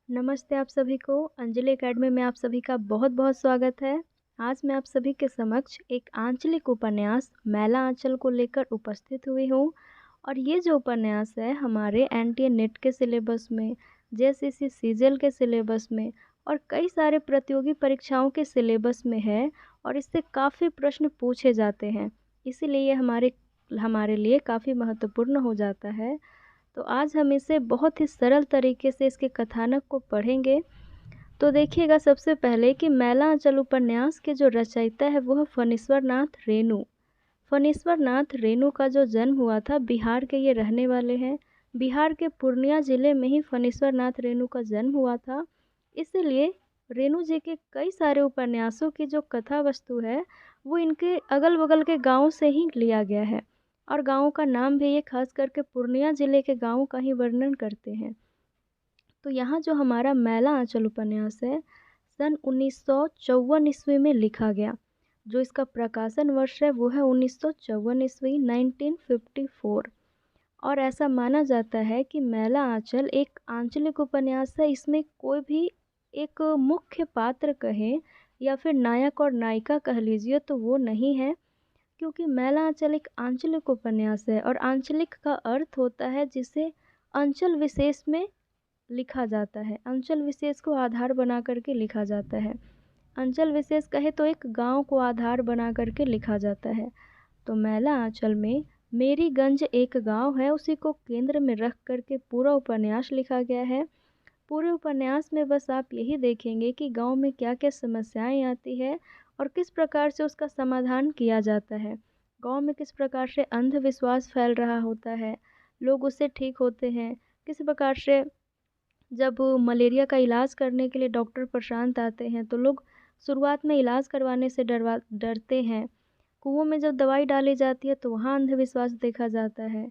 नमस्ते आप सभी को। अंजलि एकेडमी में आप सभी का बहुत बहुत स्वागत है। आज मैं आप सभी के समक्ष एक आंचलिक उपन्यास मैला आंचल को लेकर उपस्थित हुई हूँ। और ये जो उपन्यास है हमारे एनटीए नेट के सिलेबस में, जेएसएससी सीजीएल के सिलेबस में और कई सारे प्रतियोगी परीक्षाओं के सिलेबस में है और इससे काफ़ी प्रश्न पूछे जाते हैं। इसीलिए ये हमारे लिए काफ़ी महत्वपूर्ण हो जाता है। तो आज हम इसे बहुत ही सरल तरीके से इसके कथानक को पढ़ेंगे। तो देखिएगा, सबसे पहले कि मैला आंचल उपन्यास के जो रचयिता है वो है फणीश्वर नाथ रेणु। फणीश्वर नाथ रेणु का जो जन्म हुआ था, बिहार के ये रहने वाले हैं। बिहार के पूर्णिया ज़िले में ही फणीश्वर नाथ रेणु का जन्म हुआ था। इसीलिए रेणु जी के कई सारे उपन्यासों की जो कथा वस्तु है वो इनके अगल बगल के गाँव से ही लिया गया है। और गाँव का नाम भी ये खास करके पूर्णिया ज़िले के गाँव का ही वर्णन करते हैं। तो यहाँ जो हमारा मैला आंचल उपन्यास है सन 1954 ईस्वी में लिखा गया। जो इसका प्रकाशन वर्ष है वो है 1954 ईस्वी 1954। और ऐसा माना जाता है कि मैला आंचल एक आंचलिक उपन्यास है। इसमें कोई भी एक मुख्य पात्र कहें या फिर नायक और नायिका कह लीजिए तो वो नहीं है, क्योंकि मैला आंचल एक आंचलिक उपन्यास है और आंचलिक का अर्थ होता है जिसे अंचल विशेष में लिखा जाता है। अंचल विशेष को आधार बना करके लिखा जाता है। अंचल विशेष कहे तो एक गांव को आधार बना करके लिखा जाता है। तो मैला आंचल में मेरीगंज एक गांव है, उसी को केंद्र में रख करके पूरा उपन्यास लिखा गया है। पूरे उपन्यास में बस आप यही देखेंगे कि गांव में क्या क्या समस्याएं आती है और किस प्रकार से उसका समाधान किया जाता है। गांव में किस प्रकार से अंधविश्वास फैल रहा होता है, लोग उससे ठीक होते हैं। किस प्रकार से जब मलेरिया का इलाज करने के लिए डॉक्टर प्रशांत आते हैं तो लोग शुरुआत में इलाज करवाने से डरते हैं। कुओं में जब दवाई डाली जाती है तो वहाँ अंधविश्वास देखा जाता है।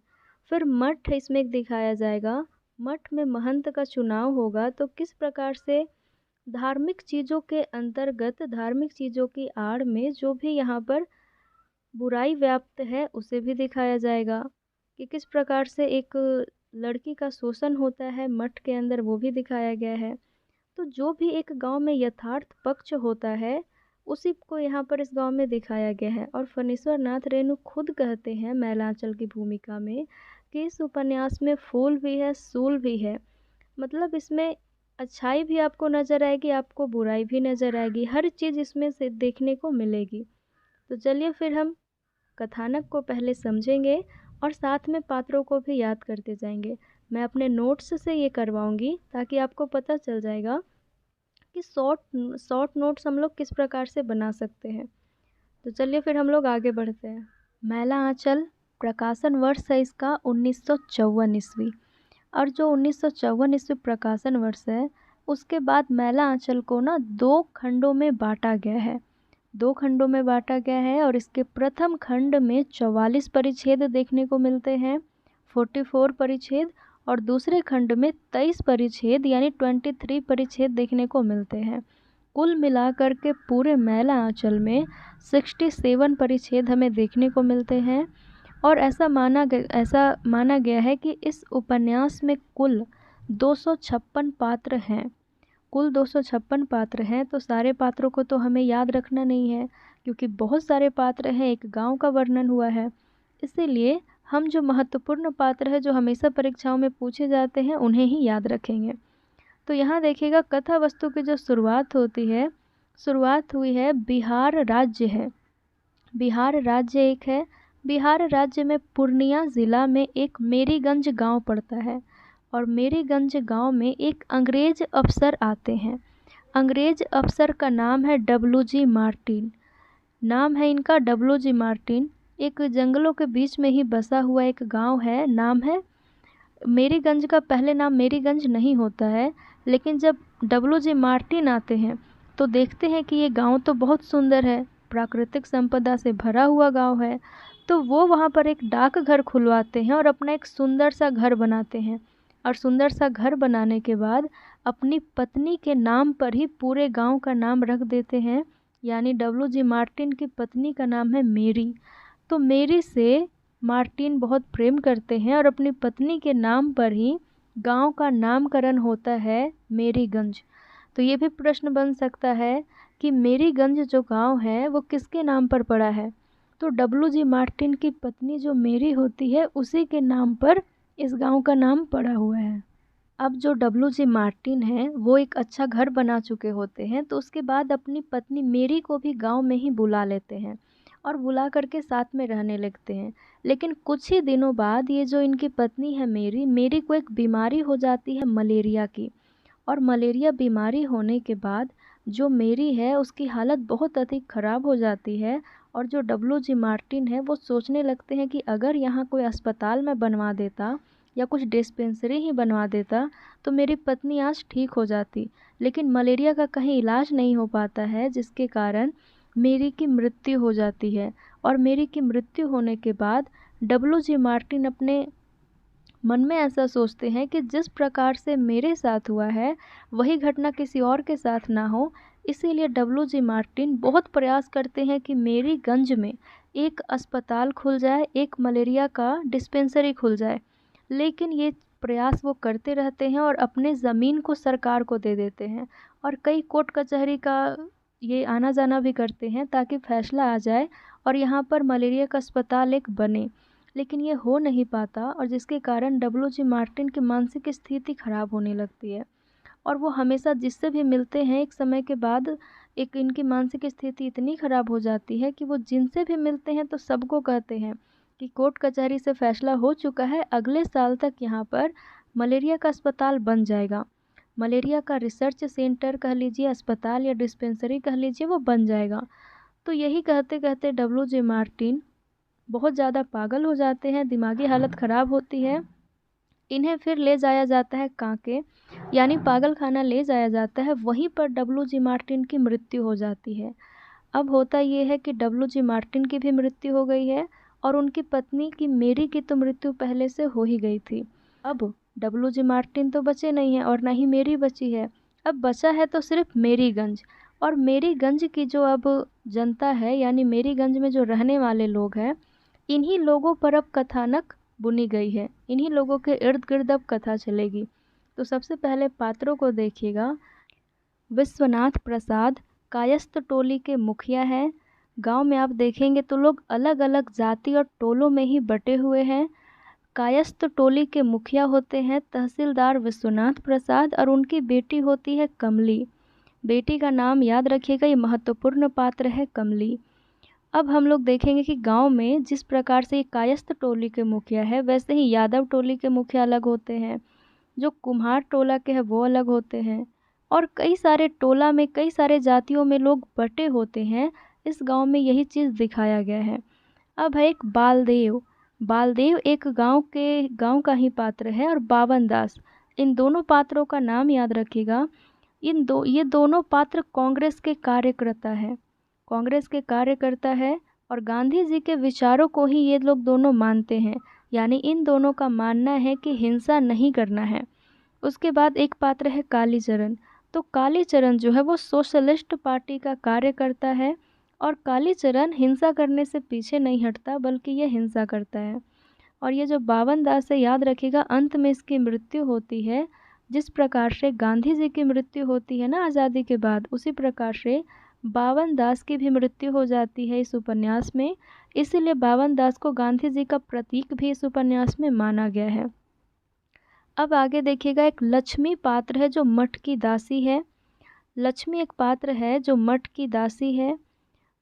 फिर मठ इसमें एक दिखाया जाएगा। मठ में महंत का चुनाव होगा तो किस प्रकार से धार्मिक चीज़ों के अंतर्गत, धार्मिक चीज़ों की आड़ में जो भी यहाँ पर बुराई व्याप्त है उसे भी दिखाया जाएगा। कि किस प्रकार से एक लड़की का शोषण होता है मठ के अंदर, वो भी दिखाया गया है। तो जो भी एक गांव में यथार्थ पक्ष होता है उसी को यहाँ पर इस गांव में दिखाया गया है। और फणीश्वर नाथ रेणु खुद कहते हैं मैलांचल की भूमिका में कि इस उपन्यास में फूल भी है, सूल भी है। मतलब इसमें अच्छाई भी आपको नज़र आएगी, आपको बुराई भी नज़र आएगी, हर चीज़ इसमें से देखने को मिलेगी। तो चलिए फिर हम कथानक को पहले समझेंगे और साथ में पात्रों को भी याद करते जाएंगे। मैं अपने नोट्स से ये करवाऊंगी ताकि आपको पता चल जाएगा कि शॉर्ट नोट्स हम लोग किस प्रकार से बना सकते हैं। तो चलिए फिर हम लोग आगे बढ़ते हैं। मैला आंचल प्रकाशन वर्ष है इसका 1954 ईस्वी। और जो 1954 ईस्वी प्रकाशन वर्ष है उसके बाद मैला आंचल को ना 2 खंडों में बांटा गया है। 2 खंडों में बांटा गया है और इसके प्रथम खंड में 44 परिच्छेद देखने को मिलते हैं, 44 परिच्छेद। और दूसरे खंड में 23 परिच्छेद यानी 23 परिच्छेद देखने को मिलते हैं। कुल मिलाकर के पूरे मैला आंचल में 67 परिच्छेद हमें देखने को मिलते हैं। और ऐसा माना गया है कि इस उपन्यास में कुल 256 पात्र हैं। कुल 256 पात्र हैं। तो सारे पात्रों को तो हमें याद रखना नहीं है क्योंकि बहुत सारे पात्र हैं, एक गांव का वर्णन हुआ है। इसीलिए हम जो महत्वपूर्ण पात्र है जो हमेशा परीक्षाओं में पूछे जाते हैं उन्हें ही याद रखेंगे। तो यहाँ देखिएगा, कथा वस्तु की जो शुरुआत होती है, शुरुआत हुई है बिहार राज्य है। बिहार राज्य एक है। बिहार राज्य में पूर्णिया ज़िला में एक मेरीगंज गांव पड़ता है। और मेरीगंज गांव में एक अंग्रेज अफसर आते हैं। अंग्रेज अफसर का नाम है डब्ल्यू.जी. मार्टिन। नाम है इनका डब्ल्यू.जी. मार्टिन। एक जंगलों के बीच में ही बसा हुआ एक गांव है। नाम है मेरीगंज। का पहले नाम मेरीगंज नहीं होता है, लेकिन जब डब्ल्यू.जी. मार्टिन आते हैं तो देखते हैं कि ये गांव तो बहुत सुंदर है, प्राकृतिक संपदा से भरा हुआ गांव है। तो वो वहाँ पर एक डाकघर खुलवाते हैं और अपना एक सुंदर सा घर बनाते हैं। और सुंदर सा घर बनाने के बाद अपनी पत्नी के नाम पर ही पूरे गांव का नाम रख देते हैं। यानी डब्ल्यू.जी. मार्टिन की पत्नी का नाम है मेरी। तो मेरी से मार्टिन बहुत प्रेम करते हैं और अपनी पत्नी के नाम पर ही गांव का नामकरण होता है मेरीगंज। तो ये भी प्रश्न बन सकता है कि मेरीगंज जो गांव है वो किसके नाम पर पड़ा है। तो डब्ल्यू.जी. मार्टिन की पत्नी जो मेरी होती है उसी के नाम पर इस गांव का नाम पड़ा हुआ है। अब जो डब्ल्यू.जी. मार्टिन है वो एक अच्छा घर बना चुके होते हैं, तो उसके बाद अपनी पत्नी मेरी को भी गांव में ही बुला लेते हैं और बुला करके साथ में रहने लगते हैं। लेकिन कुछ ही दिनों बाद ये जो इनकी पत्नी है मेरी मेरी को एक बीमारी हो जाती है मलेरिया की। और मलेरिया बीमारी होने के बाद जो मेरी है उसकी हालत बहुत अधिक ख़राब हो जाती है। और जो डब्ल्यू.जी. मार्टिन है वो सोचने लगते हैं कि अगर यहाँ कोई अस्पताल में बनवा देता या कुछ डिस्पेंसरी ही बनवा देता तो मेरी पत्नी आज ठीक हो जाती। लेकिन मलेरिया का कहीं इलाज नहीं हो पाता है, जिसके कारण मेरी की मृत्यु हो जाती है। और मेरी की मृत्यु होने के बाद डब्ल्यू.जी. मार्टिन अपने मन में ऐसा सोचते हैं कि जिस प्रकार से मेरे साथ हुआ है वही घटना किसी और के साथ ना हो। इसीलिए डब्ल्यू.जी. मार्टिन बहुत प्रयास करते हैं कि मेरीगंज में एक अस्पताल खुल जाए, एक मलेरिया का डिस्पेंसरी खुल जाए। लेकिन ये प्रयास वो करते रहते हैं और अपने ज़मीन को सरकार को दे देते हैं और कई कोर्ट कचहरी का ये आना जाना भी करते हैं ताकि फैसला आ जाए और यहाँ पर मलेरिया का अस्पताल एक बने। लेकिन ये हो नहीं पाता और जिसके कारण डब्ल्यू.जी. मार्टिन की मानसिक स्थिति खराब होने लगती है। और वो हमेशा जिससे भी मिलते हैं एक समय के बाद एक इनकी मानसिक स्थिति इतनी ख़राब हो जाती है कि वो जिनसे भी मिलते हैं तो सबको कहते हैं कि कोर्ट कचहरी से फैसला हो चुका है, अगले साल तक यहाँ पर मलेरिया का अस्पताल बन जाएगा। मलेरिया का रिसर्च सेंटर कह लीजिए, अस्पताल या डिस्पेंसरी कह लीजिए, वो बन जाएगा। तो यही कहते कहते डब्ल्यू.जी. मार्टिन बहुत ज़्यादा पागल हो जाते हैं, दिमागी हालत ख़राब होती है। इन्हें फिर ले जाया जाता है कांके यानी पागल खाना ले जाया जाता है। वहीं पर डब्ल्यू.जी. मार्टिन की मृत्यु हो जाती है। अब होता ये है कि डब्ल्यू.जी. मार्टिन की भी मृत्यु हो गई है और उनकी पत्नी की मेरी की तो मृत्यु पहले से हो ही गई थी। अब डब्ल्यू.जी. मार्टिन तो बचे नहीं हैं और ना ही मेरी बची है। अब बचा है तो सिर्फ मेरीगंज। और मेरीगंज की जो अब जनता है यानी मेरीगंज में जो रहने वाले लोग हैं, इन्हीं लोगों पर अब कथानक बुनी गई है, इन्हीं लोगों के इर्द गिर्द अब कथा चलेगी। तो सबसे पहले पात्रों को देखिएगा। विश्वनाथ प्रसाद कायस्थ टोली के मुखिया हैं। गांव में आप देखेंगे तो लोग अलग अलग जाति और टोलों में ही बटे हुए हैं। कायस्थ टोली के मुखिया होते हैं तहसीलदार विश्वनाथ प्रसाद और उनकी बेटी होती है कमली। बेटी का नाम याद रखिएगा, ये महत्वपूर्ण पात्र है कमली। अब हम लोग देखेंगे कि गांव में जिस प्रकार से ये कायस्थ टोली के मुखिया है वैसे ही यादव टोली के मुखिया अलग होते हैं, जो कुम्हार टोला के हैं वो अलग होते हैं और कई सारे टोला में कई सारे जातियों में लोग बटे होते हैं। इस गांव में यही चीज़ दिखाया गया है। अब है एक बालदेव। बालदेव एक गांव का ही पात्र है और बावन दास, इन दोनों पात्रों का नाम याद रखिएगा। ये दोनों पात्र कांग्रेस के कार्यकर्ता हैं, कांग्रेस के कार्यकर्ता है और गांधी जी के विचारों को ही ये लोग दोनों मानते हैं। यानी इन दोनों का मानना है कि हिंसा नहीं करना है। उसके बाद एक पात्र है कालीचरण। तो कालीचरण जो है वो सोशलिस्ट पार्टी का कार्यकर्ता है और कालीचरण हिंसा करने से पीछे नहीं हटता बल्कि ये हिंसा करता है। और ये जो बावन दास है याद रखिएगा, अंत में इसकी मृत्यु होती है। जिस प्रकार से गांधी जी की मृत्यु होती है ना आज़ादी के बाद, उसी प्रकार से बावन दास की भी मृत्यु हो जाती है इस उपन्यास में। इसीलिए बावन दास को गांधी जी का प्रतीक भी इस उपन्यास में माना गया है। अब आगे देखिएगा, एक लक्ष्मी पात्र है जो मठ की दासी है। लक्ष्मी एक पात्र है जो मठ की दासी है।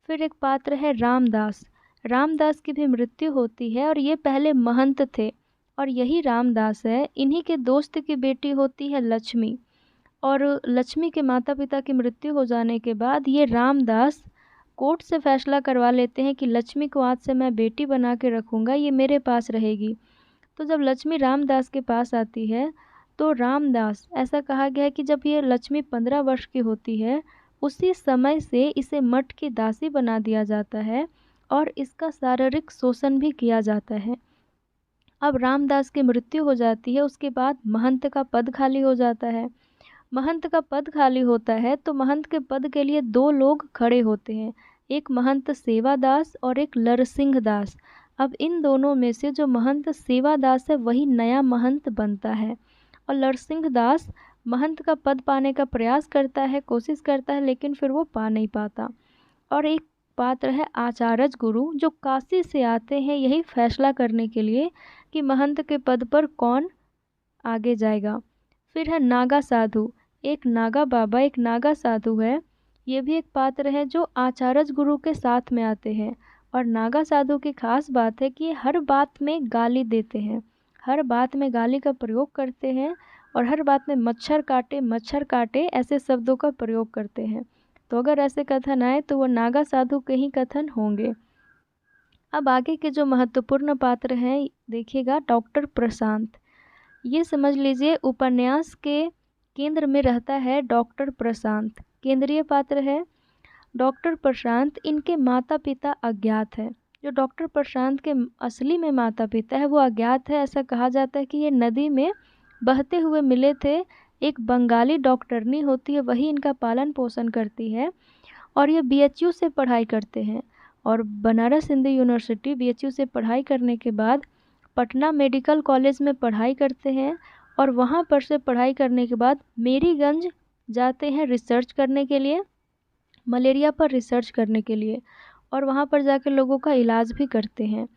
फिर एक पात्र है रामदास। रामदास की भी मृत्यु होती है और ये पहले महंत थे और यही रामदास है। इन्हीं के दोस्त की बेटी होती है लक्ष्मी और लक्ष्मी के माता पिता की मृत्यु हो जाने के बाद ये रामदास कोर्ट से फैसला करवा लेते हैं कि लक्ष्मी को आज से मैं बेटी बना के रखूँगा, ये मेरे पास रहेगी। तो जब लक्ष्मी रामदास के पास आती है तो रामदास, ऐसा कहा गया है कि जब ये लक्ष्मी 15 वर्ष की होती है उसी समय से इसे मठ की दासी बना दिया जाता है और इसका शारीरिक शोषण भी किया जाता है। अब रामदास की मृत्यु हो जाती है, उसके बाद महंत का पद खाली हो जाता है। महंत का पद खाली होता है तो महंत के पद के लिए दो लोग खड़े होते हैं, एक महंत सेवादास और एक लरसिंह दास। अब इन दोनों में से जो महंत सेवादास है वही नया महंत बनता है और लरसिंह दास महंत का पद पाने का प्रयास करता है, कोशिश करता है, लेकिन फिर वो पा नहीं पाता। और एक पात्र है आचार्य गुरु, जो काशी से आते हैं यही फैसला करने के लिए कि महंत के पद पर कौन आगे जाएगा। फिर है नागा साधु, एक नागा बाबा, एक नागा साधु है, ये भी एक पात्र है जो आचार्य गुरु के साथ में आते हैं। और नागा साधु की खास बात है कि ये हर बात में गाली देते हैं, हर बात में गाली का प्रयोग करते हैं, और हर बात में मच्छर काटे ऐसे शब्दों का प्रयोग करते हैं। तो अगर ऐसे कथन आए तो वो नागा साधु के ही कथन होंगे। अब आगे के जो महत्वपूर्ण पात्र हैं देखिएगा, डॉक्टर प्रशांत। ये समझ लीजिए उपन्यास के केंद्र में रहता है डॉक्टर प्रशांत, केंद्रीय पात्र है। डॉक्टर प्रशांत, इनके माता पिता अज्ञात है। जो डॉक्टर प्रशांत के असली में माता पिता है वो अज्ञात है। ऐसा कहा जाता है कि ये नदी में बहते हुए मिले थे। एक बंगाली डॉक्टरनी होती है, वही इनका पालन पोषण करती है, और ये बीएचयू से पढ़ाई करते हैं। और बनारस हिंदू यूनिवर्सिटी बीएचयू से पढ़ाई करने के बाद पटना मेडिकल कॉलेज में पढ़ाई करते हैं, और वहाँ पर से पढ़ाई करने के बाद मेरीगंज जाते हैं रिसर्च करने के लिए, मलेरिया पर रिसर्च करने के लिए, और वहाँ पर जाकर लोगों का इलाज भी करते हैं।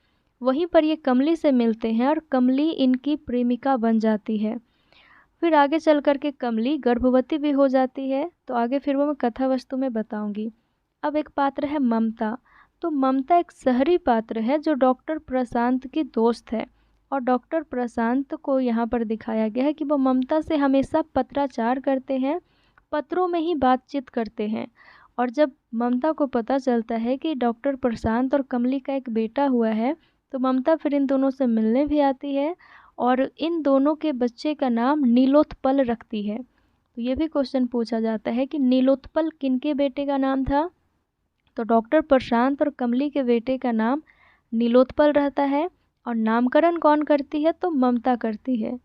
वहीं पर ये कमली से मिलते हैं और कमली इनकी प्रेमिका बन जाती है। फिर आगे चल कर के कमली गर्भवती भी हो जाती है, तो आगे फिर वो मैं कथा वस्तु में बताऊंगी। अब एक पात्र है ममता। तो ममता एक शहरी पात्र है जो डॉक्टर प्रशांत की दोस्त है, और डॉक्टर प्रशांत को यहाँ पर दिखाया गया है कि वो ममता से हमेशा पत्राचार करते हैं, पत्रों में ही बातचीत करते हैं। और जब ममता को पता चलता है कि डॉक्टर प्रशांत और कमली का एक बेटा हुआ है, तो ममता फिर इन दोनों से मिलने भी आती है, और इन दोनों के बच्चे का नाम नीलोत्पल रखती है। तो ये भी क्वेश्चन पूछा जाता है कि नीलोत्पल किनके बेटे का नाम था। तो डॉक्टर प्रशांत और कमली के बेटे का नाम नीलोत्पल रहता है, और नामकरण कौन करती है, तो ममता करती है।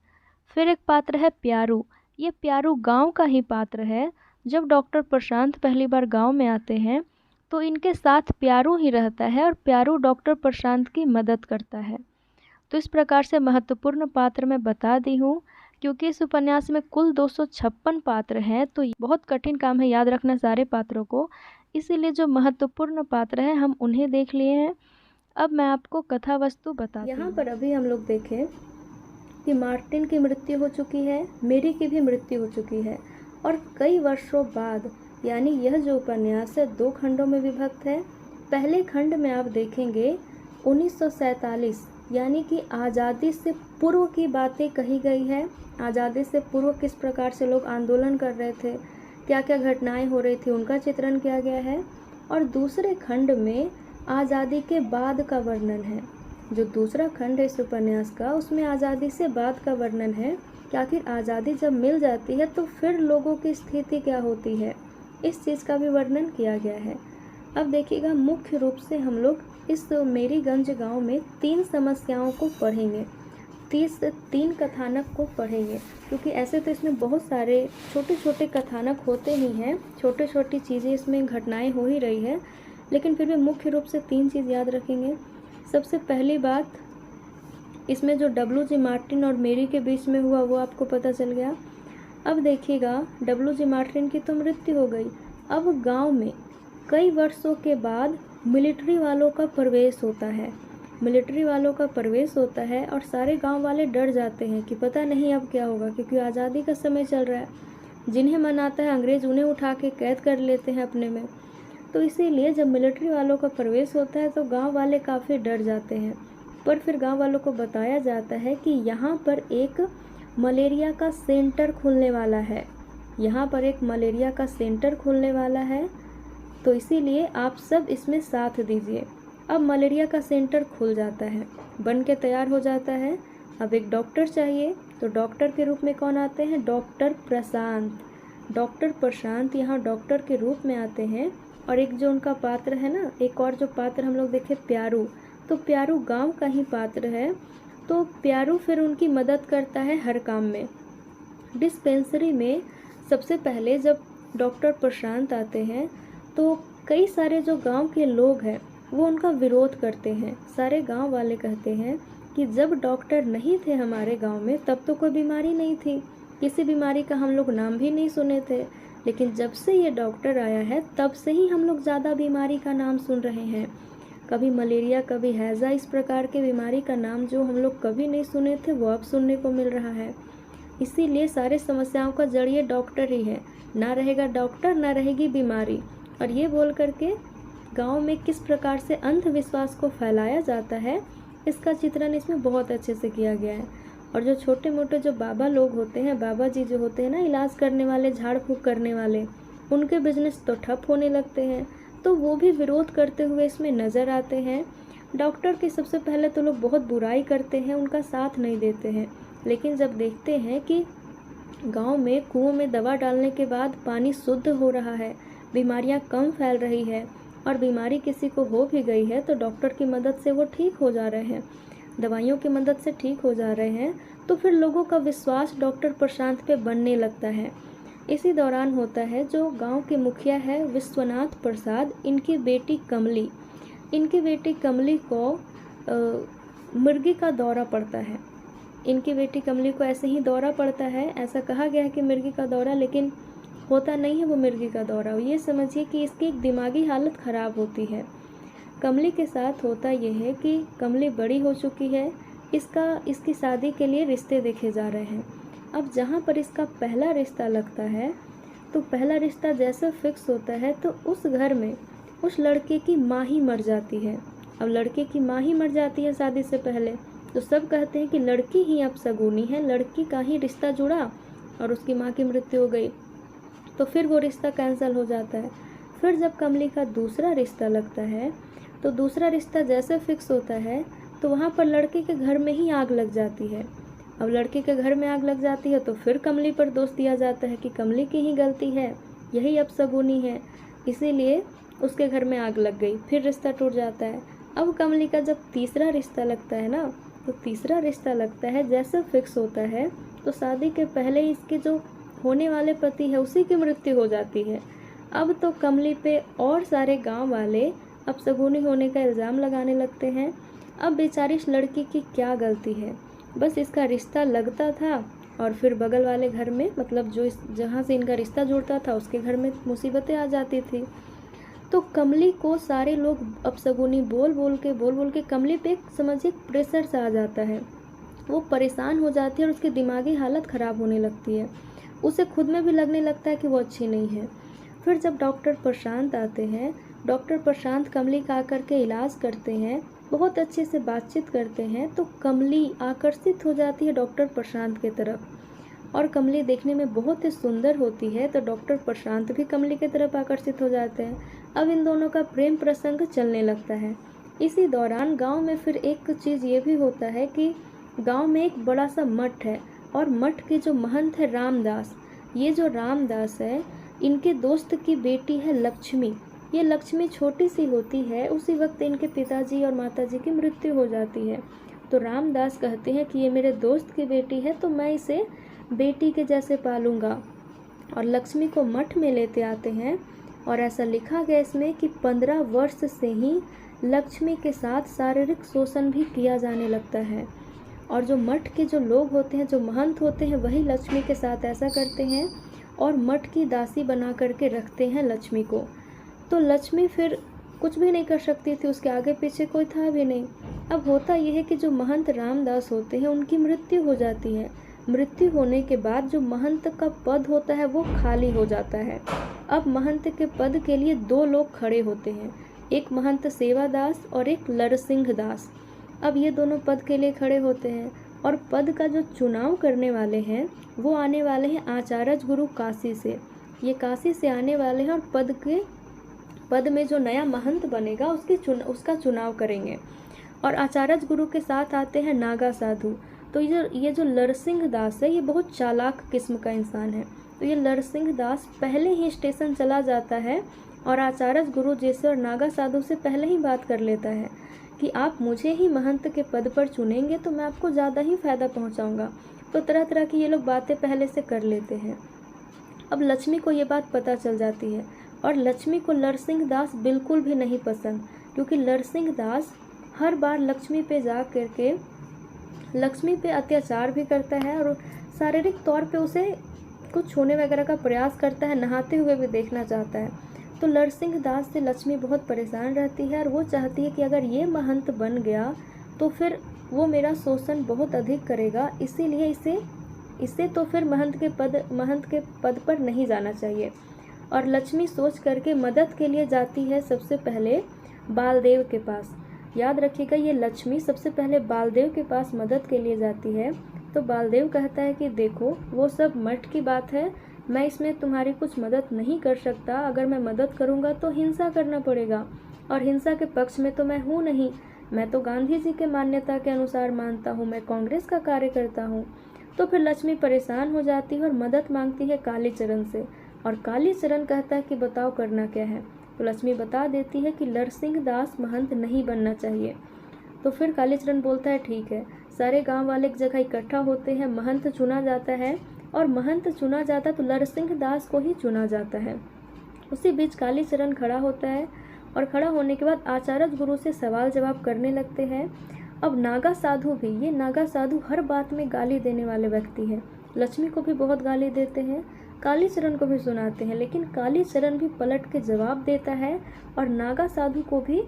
फिर एक पात्र है प्यारू। ये प्यारू गांव का ही पात्र है। जब डॉक्टर प्रशांत पहली बार गांव में आते हैं तो इनके साथ प्यारू ही रहता है, और प्यारू डॉक्टर प्रशांत की मदद करता है। तो इस प्रकार से महत्वपूर्ण पात्र मैं बता दी हूँ। क्योंकि इस उपन्यास में कुल 256 पात्र हैं, तो बहुत कठिन काम है याद रखना सारे पात्रों को, इसीलिए जो महत्वपूर्ण पात्र हैं हम उन्हें देख लिए हैं। अब मैं आपको कथा वस्तु बताती हूँ। यहाँ पर अभी हम लोग देखें कि मार्टिन की मृत्यु हो चुकी है, मेरी की भी मृत्यु हो चुकी है, और कई वर्षों बाद, यानी यह जो उपन्यास है 2 खंडों में विभक्त है। पहले खंड में आप देखेंगे 1947 यानी कि आज़ादी से पूर्व की बातें कही गई है। आज़ादी से पूर्व किस प्रकार से लोग आंदोलन कर रहे थे, क्या क्या घटनाएं हो रही थी, उनका चित्रण किया गया है। और दूसरे खंड में आज़ादी के बाद का वर्णन है। जो दूसरा खंड है इस उपन्यास का, उसमें आज़ादी से बाद का वर्णन है कि आखिर आज़ादी जब मिल जाती है तो फिर लोगों की स्थिति क्या होती है, इस चीज़ का भी वर्णन किया गया है। अब देखिएगा, मुख्य रूप से हम लोग इस मेरीगंज गांव में 3 समस्याओं को पढ़ेंगे, 3 कथानक को पढ़ेंगे, क्योंकि ऐसे तो इसमें बहुत सारे छोटे छोटे कथानक होते ही हैं, छोटी छोटी चीज़ें इसमें घटनाएं हो ही रही है, लेकिन फिर भी मुख्य रूप से 3 चीज़ याद रखेंगे। सबसे पहली बात, इसमें जो WG मार्टिन और मेरी के बीच में हुआ वो आपको पता चल गया। अब देखिएगा, WG मार्टिन की तो मृत्यु हो गई। अब गांव में कई वर्षों के बाद मिलिट्री वालों का प्रवेश होता है, मिलिट्री वालों का प्रवेश होता है, और सारे गांव वाले डर जाते हैं कि पता नहीं अब क्या होगा, क्योंकि आज़ादी का समय चल रहा है। जिन्हें मन आता है अंग्रेज़ उन्हें उठा के कैद कर लेते हैं अपने में। तो इसीलिए जब मिलिट्री वालों का प्रवेश होता है तो गांव वाले काफ़ी डर जाते हैं। पर फिर गांव वालों को बताया जाता है कि यहाँ पर एक मलेरिया का सेंटर खुलने वाला है, यहाँ पर एक मलेरिया का सेंटर खुलने वाला है, तो इसीलिए आप सब इसमें साथ दीजिए। अब मलेरिया का सेंटर खुल जाता है, बन के तैयार हो जाता है। अब एक डॉक्टर चाहिए, तो डॉक्टर के रूप में कौन आते हैं, डॉक्टर प्रशांत। डॉक्टर प्रशांत यहाँ डॉक्टर के रूप में आते हैं। और एक जो उनका पात्र है ना, एक और जो पात्र हम लोग देखे प्यारू, तो प्यारू गांव का ही पात्र है। तो प्यारू फिर उनकी मदद करता है हर काम में। डिस्पेंसरी में सबसे पहले जब डॉक्टर प्रशांत आते हैं तो कई सारे जो गांव के लोग हैं वो उनका विरोध करते हैं। सारे गांव वाले कहते हैं कि जब डॉक्टर नहीं थे हमारे गांव में तब तो कोई बीमारी नहीं थी, किसी बीमारी का हम लोग नाम भी नहीं सुने थे, लेकिन जब से ये डॉक्टर आया है तब से ही हम लोग ज़्यादा बीमारी का नाम सुन रहे हैं। कभी मलेरिया, कभी हैज़ा, इस प्रकार के बीमारी का नाम जो हम लोग कभी नहीं सुने थे वो अब सुनने को मिल रहा है। इसीलिए सारे समस्याओं का जड़ ये डॉक्टर ही है। ना रहेगा डॉक्टर ना रहेगी बीमारी। और ये बोल करके गांव में किस प्रकार से अंधविश्वास को फैलाया जाता है, इसका चित्रण इसमें बहुत अच्छे से किया गया है। और जो छोटे मोटे जो बाबा लोग होते हैं, बाबा जी जो होते हैं ना, इलाज करने वाले, झाड़ फूँक करने वाले, उनके बिजनेस तो ठप होने लगते हैं, तो वो भी विरोध करते हुए इसमें नज़र आते हैं। डॉक्टर की सबसे पहले तो लोग बहुत बुराई करते हैं, उनका साथ नहीं देते हैं। लेकिन जब देखते हैं कि गांव में कुओं में दवा डालने के बाद पानी शुद्ध हो रहा है, बीमारियां कम फैल रही है, और बीमारी किसी को हो भी गई है तो डॉक्टर की मदद से वो ठीक हो जा रहे हैं, दवाइयों की मदद से ठीक हो जा रहे हैं, तो फिर लोगों का विश्वास डॉक्टर प्रशांत पे बनने लगता है। इसी दौरान होता है जो गांव के मुखिया है विश्वनाथ प्रसाद, इनकी बेटी कमली को मिर्गी का दौरा पड़ता है। इनकी बेटी कमली को ऐसे ही दौरा पड़ता है, ऐसा कहा गया है कि मिर्गी का दौरा, लेकिन होता नहीं है वो मिर्गी का दौरा। ये समझिए कि इसकी एक दिमागी हालत ख़राब होती है। कमली के साथ होता यह है कि कमली बड़ी हो चुकी है, इसकी शादी के लिए रिश्ते देखे जा रहे हैं। अब जहाँ पर इसका पहला रिश्ता लगता है, तो पहला रिश्ता जैसे फिक्स होता है तो उस घर में उस लड़के की माँ ही मर जाती है। अब लड़के की माँ ही मर जाती है शादी से पहले, तो सब कहते हैं कि लड़की ही अपशगुनी है, लड़की का ही रिश्ता जुड़ा और उसकी माँ की मृत्यु हो गई, तो फिर वो रिश्ता कैंसिल हो जाता है। फिर जब कमली का दूसरा रिश्ता लगता है, तो दूसरा रिश्ता जैसे फिक्स होता है तो वहाँ पर लड़के के घर में ही आग लग जाती है। अब लड़के के घर में आग लग जाती है तो फिर कमली पर दोष दिया जाता है कि कमली की ही गलती है, यही अपशगुनी है, इसीलिए उसके घर में आग लग गई, फिर रिश्ता टूट जाता है। अब कमली का जब तीसरा रिश्ता लगता है ना, तो तीसरा रिश्ता लगता है जैसे फिक्स होता है तो शादी के पहले ही इसके जो होने वाले पति है उसी की मृत्यु हो जाती है। अब तो कमली पे और सारे गांव वाले अपशगुनी होने का इल्ज़ाम लगाने लगते हैं। अब बेचारी इस लड़की की क्या गलती है, बस इसका रिश्ता लगता था और फिर बगल वाले घर में, मतलब जो जहाँ से इनका रिश्ता जुड़ता था उसके घर में मुसीबतें आ जाती थी। तो कमली को सारे लोग अपशगुनी बोल बोल के कमली पे एक समझिए प्रेशर सा आ जाता है, वो परेशान हो जाती है और उसकी दिमागी हालत ख़राब होने लगती है। उसे खुद में भी लगने लगता है कि वो अच्छी नहीं है। फिर जब डॉक्टर प्रशांत आते हैं, डॉक्टर प्रशांत कमली का आकर के इलाज करते हैं, बहुत अच्छे से बातचीत करते हैं, तो कमली आकर्षित हो जाती है डॉक्टर प्रशांत की तरफ, और कमली देखने में बहुत ही सुंदर होती है, तो डॉक्टर प्रशांत भी कमली की तरफ आकर्षित हो जाते हैं। अब इन दोनों का प्रेम प्रसंग चलने लगता है। इसी दौरान गांव में फिर एक चीज़ ये भी होता है कि गांव में एक बड़ा सा मठ है, और मठ के जो महंत है रामदास, ये जो रामदास है इनके दोस्त की बेटी है लक्ष्मी। ये लक्ष्मी छोटी सी होती है, उसी वक्त इनके पिताजी और माताजी की मृत्यु हो जाती है। तो रामदास कहते हैं कि ये मेरे दोस्त की बेटी है तो मैं इसे बेटी के जैसे पालूंगा, और लक्ष्मी को मठ में लेते आते हैं। और ऐसा लिखा गया इसमें कि 15 वर्ष से ही लक्ष्मी के साथ शारीरिक शोषण भी किया जाने लगता है, और जो मठ के जो लोग होते हैं, जो महंत होते हैं, वही लक्ष्मी के साथ ऐसा करते हैं और मठ की दासी बना करके रखते हैं लक्ष्मी को। तो लक्ष्मी फिर कुछ भी नहीं कर सकती थी, उसके आगे पीछे कोई था भी नहीं। अब होता यह है कि जो महंत रामदास होते हैं उनकी मृत्यु हो जाती है। मृत्यु होने के बाद जो महंत का पद होता है वो खाली हो जाता है। अब महंत के पद के लिए 2 लोग खड़े होते हैं, एक महंत सेवादास और एक लरसिंह दास। अब ये दोनों पद के लिए खड़े होते हैं, और पद का जो चुनाव करने वाले हैं वो आने वाले हैं आचार्य गुरु काशी से। ये काशी से आने वाले हैं और पद में जो नया महंत बनेगा उसका चुनाव करेंगे। और आचार्य गुरु के साथ आते हैं नागा साधु। तो ये जो लरसिंह दास है ये बहुत चालाक किस्म का इंसान है। तो ये लरसिंह दास पहले ही स्टेशन चला जाता है और आचार्य गुरु जी से और नागा साधु से पहले ही बात कर लेता है कि आप मुझे ही महंत के पद पर चुनेंगे तो मैं आपको ज़्यादा ही फ़ायदा पहुंचाऊंगा। तो तरह तरह की ये लोग बातें पहले से कर लेते हैं। अब लक्ष्मी को ये बात पता चल जाती है, और लक्ष्मी को लरसिंह दास बिल्कुल भी नहीं पसंद, क्योंकि लरसिंह दास हर बार लक्ष्मी पे जा करके लक्ष्मी पे अत्याचार भी करता है और शारीरिक तौर पे उसे कुछ छूने वगैरह का प्रयास करता है, नहाते हुए भी देखना चाहता है। तो नरसिंह दास से लक्ष्मी बहुत परेशान रहती है और वो चाहती है कि अगर ये महंत बन गया तो फिर वो मेरा शोषण बहुत अधिक करेगा, इसीलिए इसे तो फिर महंत के पद पर नहीं जाना चाहिए। और लक्ष्मी सोच करके मदद के लिए जाती है सबसे पहले बालदेव के पास। याद रखिएगा, ये लक्ष्मी सबसे पहले बालदेव के पास मदद के लिए जाती है। तो बालदेव कहता है कि देखो वो सब मठ की बात है, मैं इसमें तुम्हारी कुछ मदद नहीं कर सकता, अगर मैं मदद करूँगा तो हिंसा करना पड़ेगा और हिंसा के पक्ष में तो मैं हूँ नहीं, मैं तो गांधी जी के मान्यता के अनुसार मानता हूँ, मैं कांग्रेस का कार्य करता हूँ। तो फिर लक्ष्मी परेशान हो जाती है और मदद मांगती है कालीचरण से। और कालीचरण कहता है कि बताओ करना क्या है। तो लक्ष्मी बता देती है कि नरसिंह दास महंत नहीं बनना चाहिए। तो फिर कालीचरण बोलता है ठीक है। सारे गांव वाले एक जगह इकट्ठा होते हैं, महंत चुना जाता है और महंत चुना जाता तो नरसिंह दास को ही चुना जाता है। उसी बीच कालीचरण खड़ा होता है और खड़ा होने के बाद आचार्य गुरु से सवाल जवाब करने लगते हैं। अब नागा साधु भी, ये नागा साधु हर बात में गाली देने वाले व्यक्ति हैं। लक्ष्मी को भी बहुत गाली देते हैं, कालीचरण को भी सुनाते हैं, लेकिन कालीचरण भी पलट के जवाब देता है और नागा साधु को भी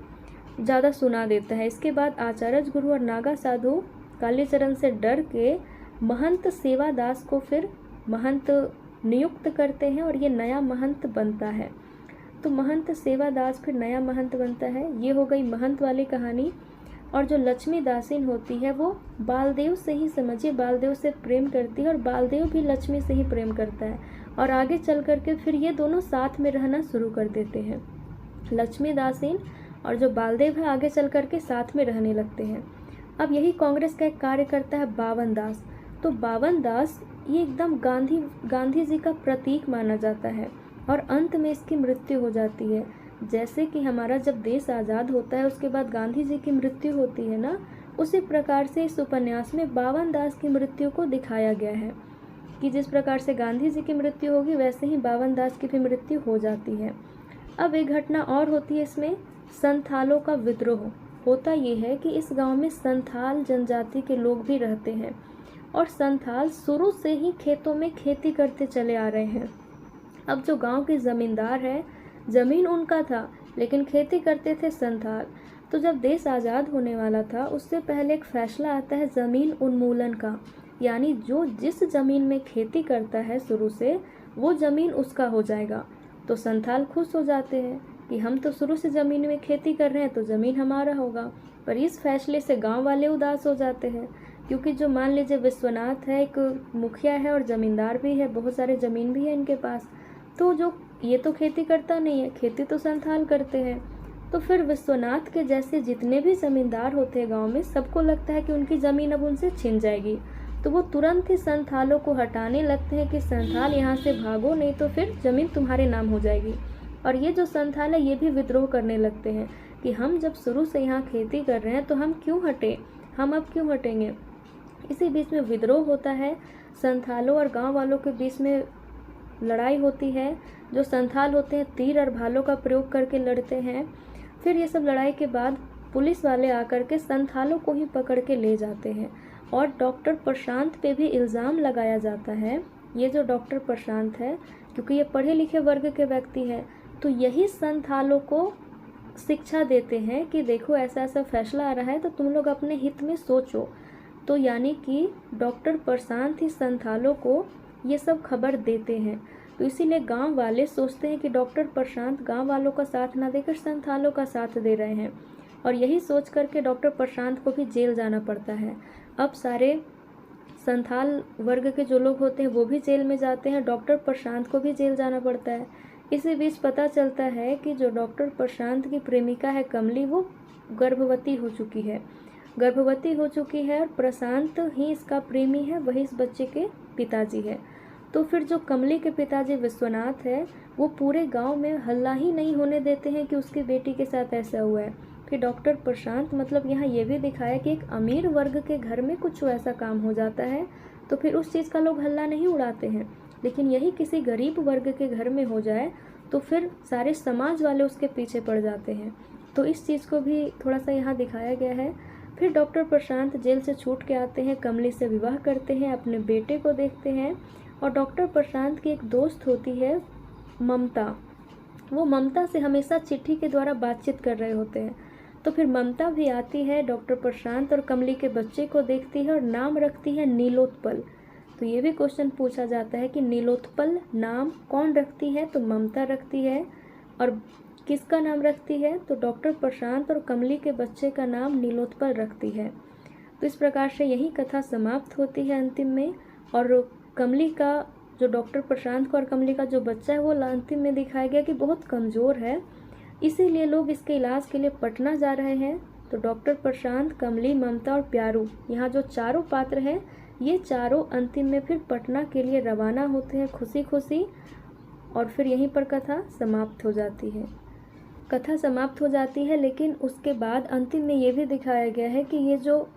ज़्यादा सुना देता है। इसके बाद आचार्य गुरु और नागा साधु कालीचरण से डर के महंत सेवादास को फिर महंत नियुक्त करते हैं और ये नया महंत बनता है। तो महंत सेवादास फिर नया महंत बनता है। ये हो गई महंत वाली कहानी। और जो लक्ष्मी दासीन होती है वो बालदेव से ही, समझिए, बालदेव से प्रेम करती है और बालदेव भी लक्ष्मी से ही प्रेम करता है। और आगे चल करके फिर ये दोनों साथ में रहना शुरू कर देते हैं। लक्ष्मी दासीन और जो बालदेव है आगे चल करके साथ में रहने लगते हैं। अब यही कांग्रेस का एक कार्यकर्ता है बावन दास। तो बावन दास ये एकदम गांधी जी का प्रतीक माना जाता है और अंत में इसकी मृत्यु हो जाती है। जैसे कि हमारा जब देश आज़ाद होता है उसके बाद गांधी जी की मृत्यु होती है ना, उसी प्रकार से इस उपन्यास में बावन दास की मृत्यु को दिखाया गया है कि जिस प्रकार से गांधी जी की मृत्यु होगी वैसे ही बावन दास की भी मृत्यु हो जाती है। अब एक घटना और होती है इसमें, संथालों का विद्रोह। होता ये है कि इस गांव में संथाल जनजाति के लोग भी रहते हैं और संथाल शुरू से ही खेतों में खेती करते चले आ रहे हैं। अब जो गांव के ज़मींदार है, ज़मीन उनका था लेकिन खेती करते थे संथाल। तो जब देश आज़ाद होने वाला था उससे पहले एक फैसला आता है ज़मीन उन्मूलन का, यानी जो जिस ज़मीन में खेती करता है शुरू से वो ज़मीन उसका हो जाएगा। तो संथाल खुश हो जाते हैं कि हम तो शुरू से ज़मीन में खेती कर रहे हैं तो ज़मीन हमारा होगा। पर इस फैसले से गांव वाले उदास हो जाते हैं, क्योंकि जो मान लीजिए विश्वनाथ है, एक मुखिया है और ज़मींदार भी है, बहुत सारे ज़मीन भी है इनके पास, तो जो ये तो खेती करता नहीं है, खेती तो संथाल करते हैं। तो फिर विश्वनाथ के जैसे जितने भी ज़मींदार होते हैं गांव में, सबको लगता है कि उनकी ज़मीन अब उनसे छिन जाएगी। तो वो तुरंत ही संथालों को हटाने लगते हैं कि संथाल यहाँ से भागो, नहीं तो फिर ज़मीन तुम्हारे नाम हो जाएगी। और ये जो संथाल है ये भी विद्रोह करने लगते हैं कि हम जब शुरू से यहाँ खेती कर रहे हैं तो हम क्यों हटे, हम अब क्यों हटेंगे। इसी बीच में विद्रोह होता है, संथालों और गांव वालों के बीच में लड़ाई होती है। जो संथाल होते हैं तीर और भालों का प्रयोग करके लड़ते हैं। फिर ये सब लड़ाई के बाद पुलिस वाले आकर के संथालों को ही पकड़ के ले जाते हैं और डॉक्टर प्रशांत पे भी इल्ज़ाम लगाया जाता है। ये जो डॉक्टर प्रशांत है, क्योंकि ये पढ़े लिखे वर्ग के व्यक्ति हैं, तो यही संथालों को शिक्षा देते हैं कि देखो ऐसा ऐसा फैसला आ रहा है तो तुम लोग अपने हित में सोचो। तो यानी कि डॉक्टर प्रशांत ही संथालों को ये सब खबर देते हैं। तो इसीलिए गांव वाले सोचते हैं कि डॉक्टर प्रशांत गांव वालों का साथ ना देकर संथालों का साथ दे रहे हैं, और यही सोच करके डॉक्टर प्रशांत को भी जेल जाना पड़ता है। अब सारे संथाल वर्ग के जो लोग होते हैं वो भी जेल में जाते हैं, डॉक्टर प्रशांत को भी जेल जाना पड़ता है। इसी बीच पता चलता है कि जो डॉक्टर प्रशांत की प्रेमिका है कमली, वो गर्भवती हो चुकी है और प्रशांत ही इसका प्रेमी है, वही इस बच्चे के पिताजी है। तो फिर जो कमली के पिताजी विश्वनाथ है वो पूरे गांव में हल्ला ही नहीं होने देते हैं कि उसकी बेटी के साथ ऐसा हुआ है। फिर डॉक्टर प्रशांत, मतलब यहाँ ये भी दिखाया कि एक अमीर वर्ग के घर में कुछ ऐसा काम हो जाता है तो फिर उस चीज़ का लोग हल्ला नहीं उड़ाते हैं, लेकिन यही किसी गरीब वर्ग के घर में हो जाए तो फिर सारे समाज वाले उसके पीछे पड़ जाते हैं। तो इस चीज़ को भी थोड़ा सा यहाँ दिखाया गया है। फिर डॉक्टर प्रशांत जेल से छूट के आते हैं, कमली से विवाह करते हैं, अपने बेटे को देखते हैं। और डॉक्टर प्रशांत की एक दोस्त होती है ममता, वो ममता से हमेशा चिट्ठी के द्वारा बातचीत कर रहे होते हैं। तो फिर ममता भी आती है, डॉक्टर प्रशांत और कमली के बच्चे को देखती है और नाम रखती है नीलोत्पल। तो ये भी क्वेश्चन पूछा जाता है कि नीलोत्पल नाम कौन रखती है, तो ममता रखती है। और किसका नाम रखती है, तो डॉक्टर प्रशांत और कमली के बच्चे का नाम नीलोत्पल रखती है। तो इस प्रकार से यही कथा समाप्त होती है अंतिम में। और कमली का जो डॉक्टर प्रशांत का और कमली का जो बच्चा है वो अंतिम में दिखाया गया कि बहुत कमज़ोर है, इसीलिए लोग इसके इलाज के लिए पटना जा रहे हैं। तो डॉक्टर प्रशांत, कमली, ममता और प्यारू, यहाँ जो चारों पात्र हैं, ये चारों अंतिम में फिर पटना के लिए रवाना होते हैं खुशी खुशी। और फिर यहीं पर कथा समाप्त हो जाती है। कथा समाप्त हो जाती है, लेकिन उसके बाद अंतिम में ये भी दिखाया गया है कि ये जो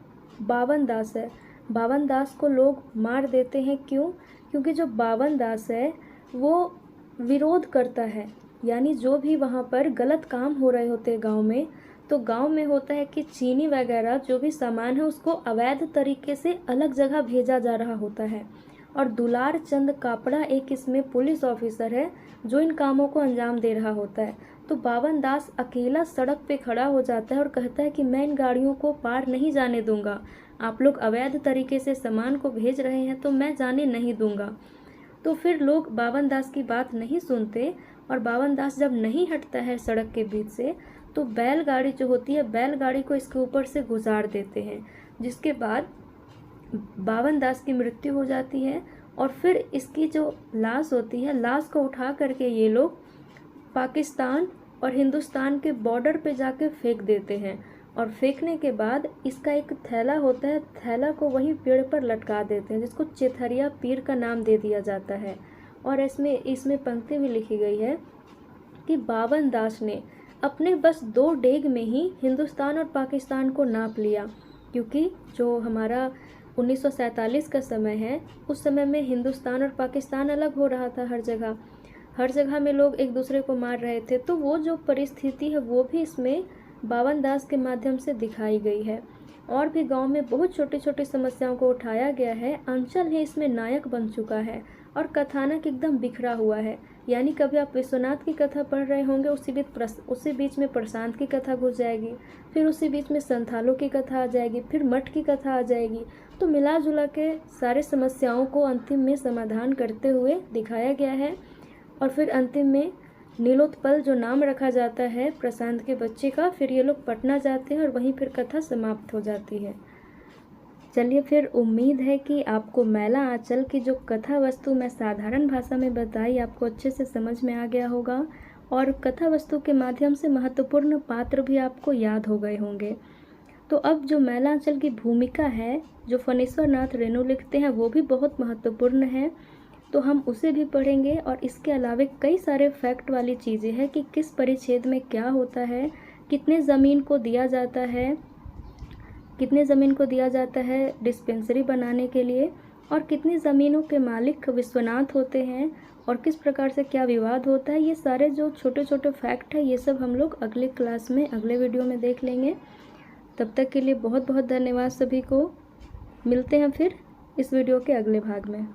बावन दास है, बावन दास को लोग मार देते हैं। क्यों? क्योंकि जो बावन दास है वो विरोध करता है, यानी जो भी वहाँ पर गलत काम हो रहे होते हैं गांव में, तो गांव में होता है कि चीनी वगैरह जो भी सामान है उसको अवैध तरीके से अलग जगह भेजा जा रहा होता है। और दुलार चंद कापड़ा एक इसमें पुलिस ऑफिसर है जो इन कामों को अंजाम दे रहा होता है। तो बावन दास अकेला सड़क पे खड़ा हो जाता है और कहता है कि मैं इन गाड़ियों को पार नहीं जाने दूंगा, आप लोग अवैध तरीके से सामान को भेज रहे हैं तो मैं जाने नहीं दूंगा। तो फिर लोग बावन दास की बात नहीं सुनते, और बावन दास जब नहीं हटता है सड़क के बीच से, तो बैलगाड़ी जो होती है, बैलगाड़ी को इसके ऊपर से गुजार देते हैं, जिसके बाद बावन दास की मृत्यु हो जाती है। और फिर इसकी जो लाश होती है, लाश को उठा करके ये लोग पाकिस्तान और हिंदुस्तान के बॉर्डर पे जाके फेंक देते हैं। और फेंकने के बाद इसका एक थैला होता है, थैला को वहीं पेड़ पर लटका देते हैं, जिसको चेथरिया पीर का नाम दे दिया जाता है। और इसमें पंक्ति भी लिखी गई है कि बावन दास ने अपने बस 2 डेग में ही हिंदुस्तान और पाकिस्तान को नाप लिया। क्योंकि जो हमारा 1947 का समय है, उस समय में हिंदुस्तान और पाकिस्तान अलग हो रहा था, हर जगह में लोग एक दूसरे को मार रहे थे। तो वो जो परिस्थिति है वो भी इसमें बावन दास के माध्यम से दिखाई गई है। और भी गांव में बहुत छोटी छोटी समस्याओं को उठाया गया है। अंचल है इसमें नायक बन चुका है और कथानक एकदम बिखरा हुआ है। यानी कभी आप विश्वनाथ की कथा पढ़ रहे होंगे, उसी बीच में प्रशांत की कथा घुस जाएगी, फिर उसी बीच में संथालों की कथा आ जाएगी, फिर मठ की कथा आ जाएगी। तो मिला जुला के सारे समस्याओं को अंतिम में समाधान करते हुए दिखाया गया है। और फिर अंतिम में नीलोत्पल जो नाम रखा जाता है प्रशांत के बच्चे का, फिर ये लोग पटना जाते हैं और वहीं फिर कथा समाप्त हो जाती है। चलिए, फिर उम्मीद है कि आपको मैला आंचल की जो कथा वस्तु मैं साधारण भाषा में बताई आपको अच्छे से समझ में आ गया होगा, और कथा वस्तु के माध्यम से महत्वपूर्ण पात्र भी आपको याद हो गए होंगे। तो अब जो मैला आंचल की भूमिका है जो फणीश्वर नाथ रेणु लिखते हैं वो भी बहुत महत्वपूर्ण है, तो हम उसे भी पढ़ेंगे। और इसके अलावा कई सारे फैक्ट वाली चीज़ें हैं कि किस परिच्छेद में क्या होता है, कितने ज़मीन को दिया जाता है डिस्पेंसरी बनाने के लिए, और कितनी ज़मीनों के मालिक विश्वनाथ होते हैं, और किस प्रकार से क्या विवाद होता है। ये सारे जो छोटे छोटे फैक्ट है ये सब हम लोग अगले क्लास में, अगले वीडियो में देख लेंगे। तब तक के लिए बहुत बहुत धन्यवाद सभी को। मिलते हैं फिर इस वीडियो के अगले भाग में।